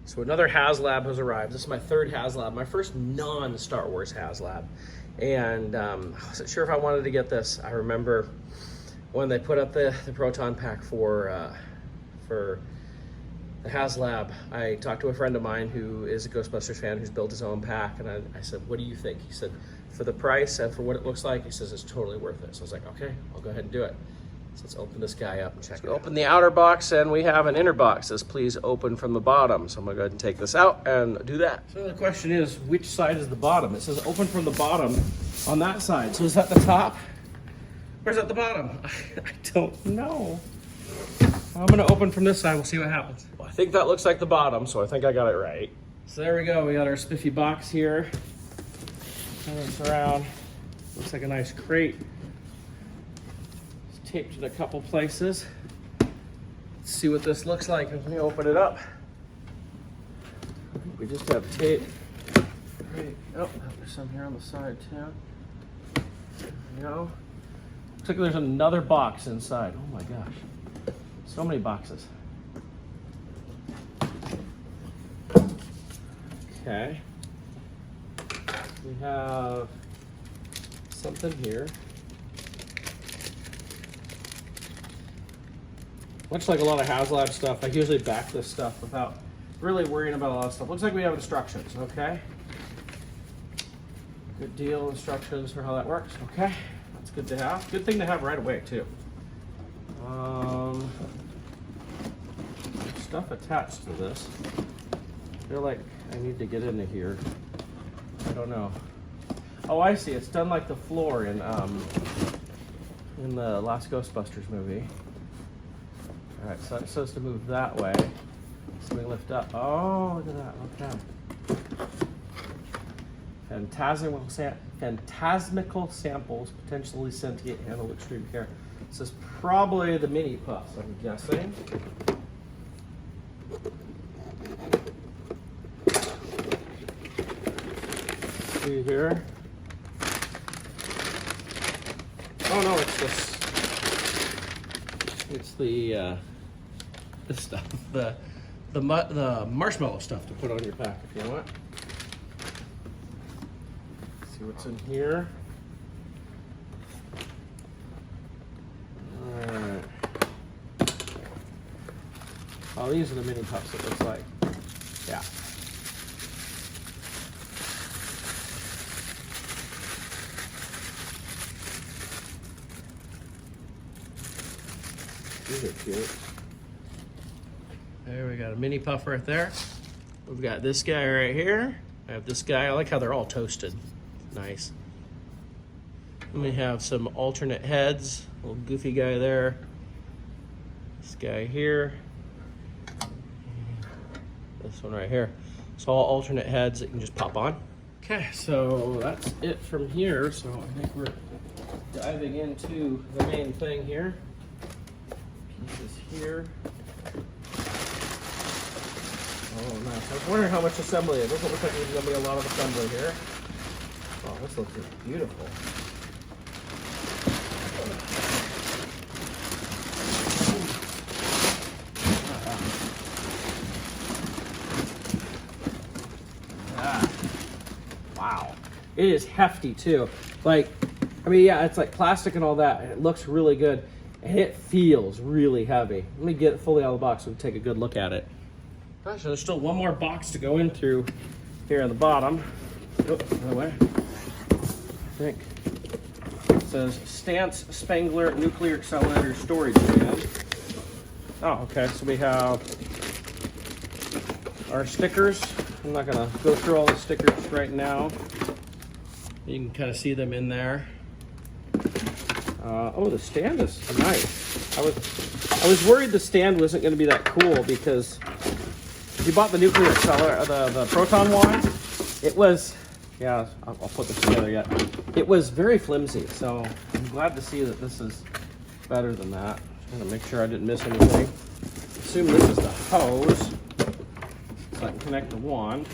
So another Haslab has arrived. This is my third Haslab, my first non-Star Wars Haslab. And I wasn't sure if I wanted to get this. I remember when they put up the Proton pack for the Haslab, I talked to a friend of mine who is a Ghostbusters fan who's built his own pack, and I said, what do you think? He said, for the price and for what it looks like, he says it's totally worth it. So I was like, okay, I'll go ahead and do it. So let's open this guy up and check it out. Open the outer box, and we have an inner box. It says, please open from the bottom. So I'm gonna go ahead and take this out and do that. So the question is, which side is the bottom? It says open from the bottom on that side. So is that the top? Or is that the bottom? I don't know. I'm gonna open from this side, we'll see what happens. Well, I think that looks like the bottom, so I think I got it right. So there we go, we got our spiffy box here. Turn this around. Looks like a nice crate. It's taped in a couple places. Let's see what this looks like as we open it up. We just have tape. Right. Oh, there's some here on the side too. There we go. Looks like there's another box inside. Oh my gosh. So many boxes. Okay. We have something here. Much like a lot of Haslab stuff, I usually back this stuff without really worrying about a lot of stuff. Looks like we have instructions, okay? Good deal, instructions for how that works, okay? That's good to have. Good thing to have right away, too. Stuff attached to this. I feel like I need to get into here. I don't know. Oh, I see. It's done like the floor in the last Ghostbusters movie. All right, so it's supposed to move that way. So we lift up. Oh, look at that. Okay. Phantasmical samples, potentially sentient, handle extreme care. This is probably the mini puffs, I'm guessing. See here. Oh no, it's this. It's the this stuff, the marshmallow stuff to put on your pack if you want. See what's in here. Alright. Oh, these are the mini puffs, it looks like. Yeah. These are cute. There we got a mini puff right there. We've got this guy right here. I have this guy. I like how they're all toasted. Nice. And we have some alternate heads. Little goofy guy there. This guy here. This one right here. So all alternate heads that you can just pop on. Okay, so that's it from here. So I think we're diving into the main thing here. Pieces here. Oh, nice. I was wondering how much assembly. It doesn't look like there's going to be a lot of assembly here. Oh, this looks beautiful. Wow. It is hefty too. Like, I mean, yeah, it's like plastic and all that. And it looks really good. And it feels really heavy. Let me get it fully out of the box so we can take a good look at it. Gosh, there's still one more box to go in through here on the bottom. Oh, another way. I think. It says Stance Spangler Nuclear Accelerator Storage Can. Oh, okay. So we have our stickers. I'm not going to go through all the stickers right now. You can kind of see them in there. Oh, the stand is nice. I was worried the stand wasn't going to be that cool because if you bought the nuclear accelerator, the Proton one, it was, yeah, I'll put this together yet. It was very flimsy, so I'm glad to see that this is better than that. I'm gonna make sure I didn't miss anything. Assume this is the hose, so I can connect the wand.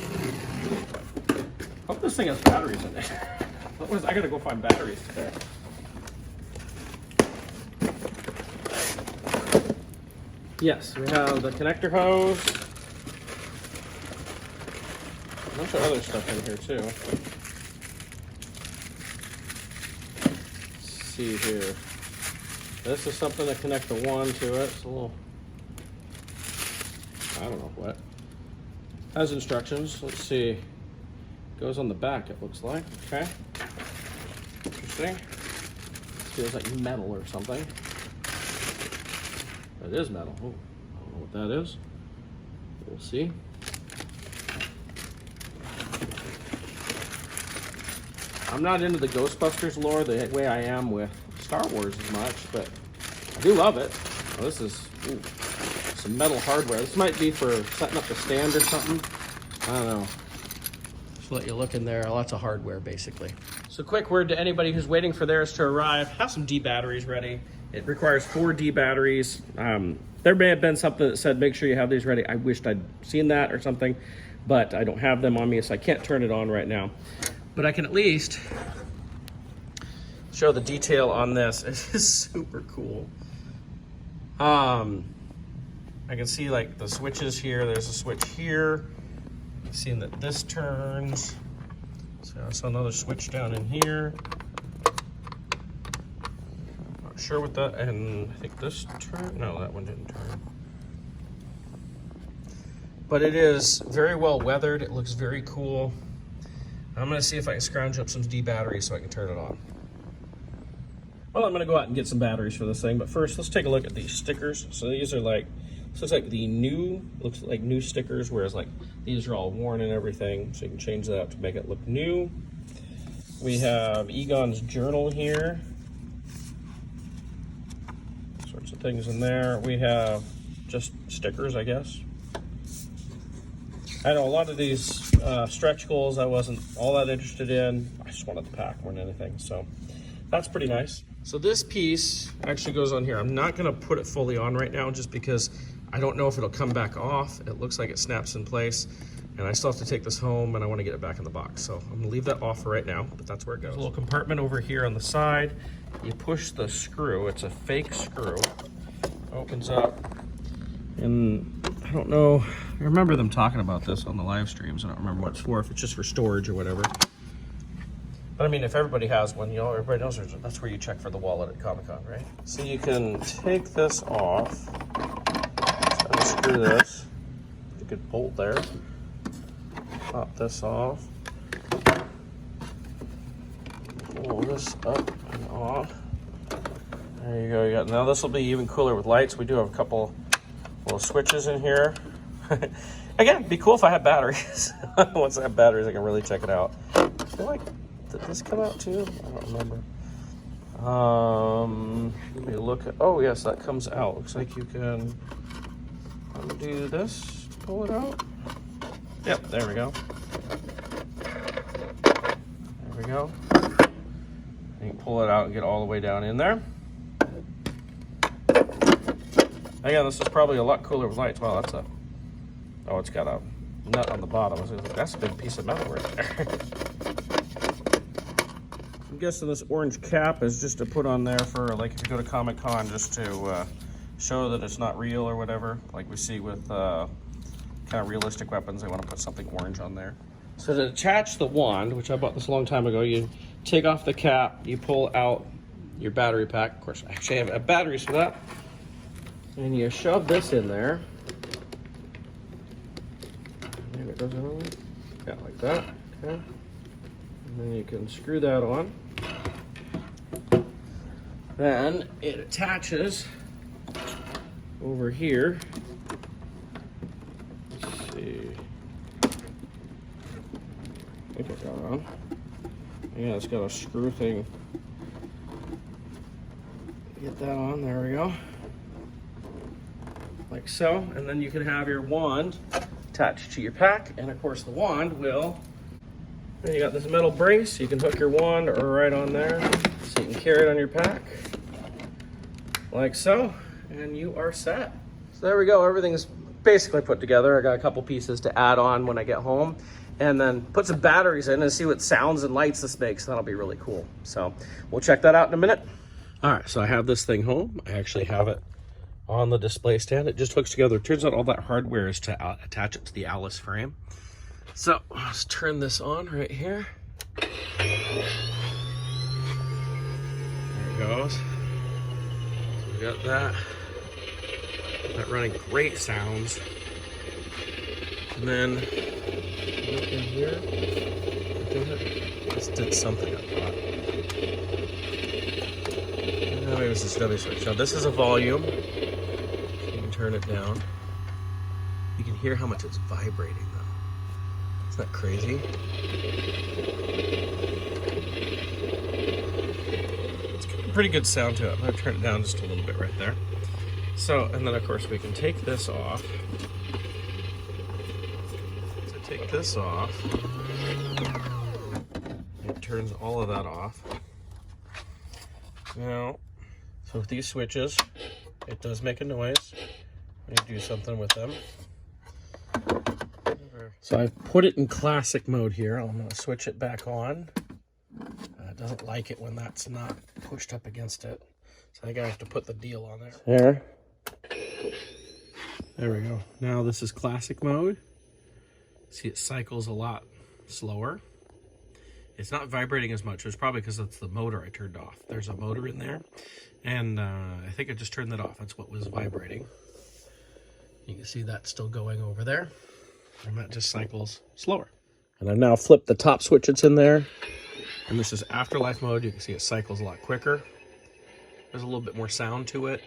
Hope this thing has batteries in it. I gotta go find batteries today. Yes, we have the connector hose. bunch of other stuff in here too. Let's see here. This is something to connect the wand to it. It's a little, I don't know what. Has instructions. Let's see. Goes on the back, it looks like. Okay. Interesting. Feels like metal or something. It is metal. Oh, I don't know what that is. We'll see. I'm not into the Ghostbusters lore the way I am with Star Wars as much, but I do love it. Oh, this is some metal hardware. This might be for setting up the stand or something. I don't know. Just let you look in there. Lots of hardware, basically. So quick word to anybody who's waiting for theirs to arrive. Have some D batteries ready. It requires 4 D batteries. There may have been something that said, make sure you have these ready. I wished I'd seen that or something, but I don't have them on me, so I can't turn it on right now. But I can at least show the detail on this. It is super cool. I can see like the switches here. There's a switch here. Seeing that this turns. So I saw another switch down in here. Not sure what that, and I think this turned. No, that one didn't turn. But it is very well weathered. It looks very cool. I'm gonna see if I can scrounge up some D batteries so I can turn it on. Well, I'm gonna go out and get some batteries for this thing, but first let's take a look at these stickers. So these are like, this looks like the new, looks like new stickers, whereas like these are all worn and everything. So you can change that to make it look new. We have Egon's journal here. All sorts of things in there. We have just stickers, I guess. I know a lot of these stretch goals I wasn't all that interested in. I just wanted the pack more than anything, so that's pretty nice. So this piece actually goes on here. I'm not gonna put it fully on right now just because I don't know if it'll come back off. It looks like it snaps in place, and I still have to take this home and I wanna get it back in the box. So I'm gonna leave that off for right now, but that's where it goes. There's a little compartment over here on the side. You push the screw, it's a fake screw. Opens up, and I don't know, I remember them talking about this on the live streams. I don't remember what it's for, if it's just for storage or whatever. But I mean, if everybody has one, you know, everybody knows that's where you check for the wallet at Comic-Con, right? So you can take this off, so unscrew this, a good bolt there, pop this off, pull this up and off. There you go. You got, now this will be even cooler with lights. We do have a couple little switches in here. Again, it'd be cool if I had batteries. Once I have batteries, I can really check it out. I feel like, did this come out too? I don't remember. Let me look at, oh yes, that comes out. Looks like you can undo this to pull it out. Yep, there we go. There we go. You can pull it out and get all the way down in there. Again, this is probably a lot cooler with lights. Wow, that's a, oh, it's got a nut on the bottom. That's a big piece of metal right there. I'm guessing this orange cap is just to put on there for, like, if you go to Comic-Con, just to show that it's not real or whatever. Like we see with kind of realistic weapons, they want to put something orange on there. So to attach the wand, which I bought this a long time ago, you take off the cap, you pull out your battery pack. Of course, I actually have batteries for that. And you shove this in there. And it goes in, yeah, like that, okay. And then you can screw that on. Then it attaches over here. Let's see. I think I got it on. Yeah, it's got a screw thing. Get that on, there we go. Like so, and then you can have your wand attached to your pack, and of course the wand will, you got this metal brace, you can hook your wand right on there, so you can carry it on your pack, like so, and you are set. So there we go, everything's basically put together. I got a couple pieces to add on when I get home, and then put some batteries in and see what sounds and lights this makes. That'll be really cool. So we'll check that out in a minute. All right, so I have this thing home. I actually have it on the display stand. It just hooks together. It turns out all that hardware is to attach it to the Alice frame. So let's turn this on right here. There it goes. So we got that. That running great sounds. And then look in here. This did something, I thought. Maybe it's this W switch. Now this is a volume. You can turn it down. You can hear how much it's vibrating though. Isn't that crazy? It's got a pretty good sound to it. I'm gonna turn it down just a little bit right there. So, and then of course we can take this off. So take this off. It turns all of that off. Now, so with these switches, it does make a noise when you do something with them. So I've put it in classic mode here. I'm going to switch it back on. It doesn't like it when that's not pushed up against it. So I think I have to put the deal on there. There we go. Now this is classic mode. See, it cycles a lot slower. It's not vibrating as much. It's probably because it's the motor I turned off. There's a motor in there. And I think I just turned that off. That's what was vibrating. You can see that still going over there. And that just cycles slower. And I've now flipped the top switch that's in there. And this is afterlife mode. You can see it cycles a lot quicker. There's a little bit more sound to it.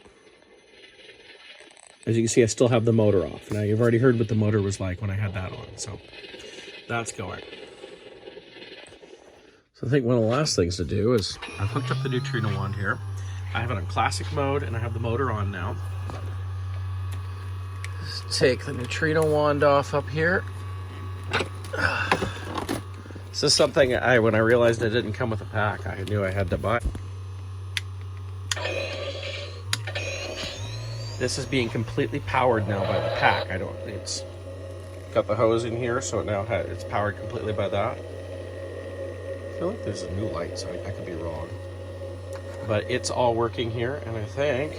As you can see, I still have the motor off. Now, you've already heard what the motor was like when I had that on. So that's going. So I think one of the last things to do is I've hooked up the neutrino wand here. I have it on classic mode and I have the motor on now. Just take the neutrino wand off up here. This is something when I realized it didn't come with a pack, I knew I had to buy. This is being completely powered now by the pack. It's got the hose in here, so it's powered completely by that. I feel like there's a new light, so I could be wrong. But it's all working here, and I think,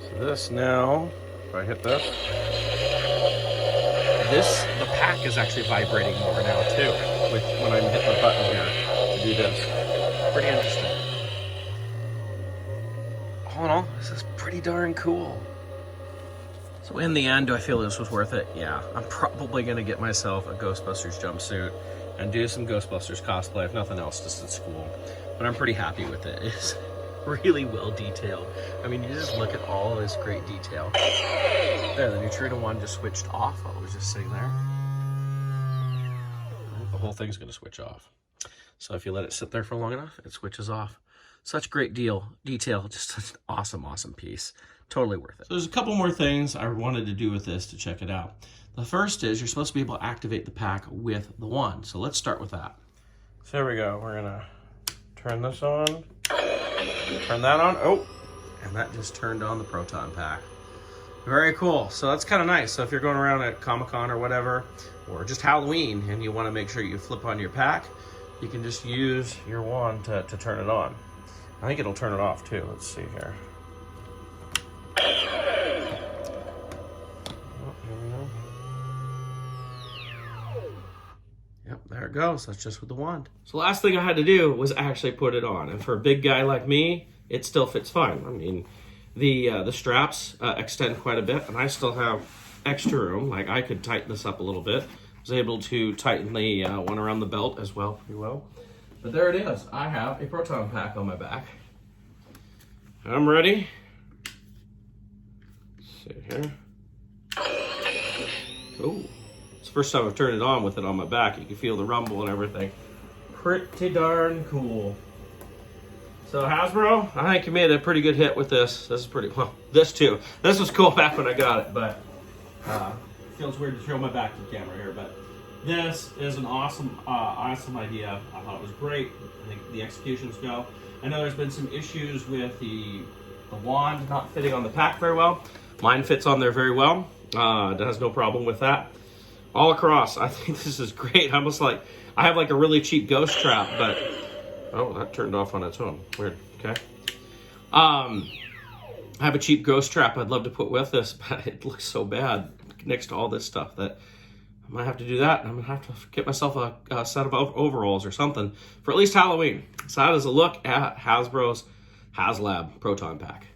so this now, if I hit this, the pack is actually vibrating more now too, when I'm hitting the button here to do this. Pretty interesting. All in all, this is pretty darn cool. So in the end, do I feel this was worth it? Yeah, I'm probably gonna get myself a Ghostbusters jumpsuit and do some Ghostbusters cosplay, if nothing else, just at school. But I'm pretty happy with it. It's really well detailed. I mean, you just look at all this great detail. There, the neutrino wand just switched off while it was just sitting there. The whole thing's gonna switch off. So if you let it sit there for long enough, it switches off. Such great detail, just such an awesome, awesome piece. Totally worth it. So there's a couple more things I wanted to do with this to check it out. The first is you're supposed to be able to activate the pack with the wand. So let's start with that. So there we go. We're gonna turn this on, turn that on. Oh, and that just turned on the Proton pack. Very cool. So that's kind of nice. So if you're going around at Comic-Con or whatever, or just Halloween, and you want to make sure you flip on your pack, you can just use your wand to turn it on. I think it'll turn it off too. Let's see here. Oh, here we go. Yep, there it goes. That's just with the wand. So last thing I had to do was actually put it on. And for a big guy like me, it still fits fine. I mean, the straps extend quite a bit, and I still have extra room. Like, I could tighten this up a little bit. I was able to tighten the one around the belt as well, pretty well. But there it is. I have a Proton pack on my back. I'm ready. Let's see here. Oh, it's the first time I've turned it on with it on my back. You can feel the rumble and everything. Pretty darn cool. So Hasbro, I think you made a pretty good hit with this. This is pretty, well, this too. This was cool back when I got it, but feels weird to show my back to the camera here, but this is an awesome, awesome idea. I thought it was great. I think the executions go. I know there's been some issues with the wand not fitting on the pack very well. Mine fits on there very well. It has no problem with that. All across, I think this is great. Almost like, I have like a really cheap ghost trap, but, oh, that turned off on its own. Weird, okay. I have a cheap ghost trap I'd love to put with this, but it looks so bad next to all this stuff that I might have to do that. I'm gonna have to get myself a set of overalls or something for at least Halloween. So that is a look at Hasbro's Haslab Proton pack.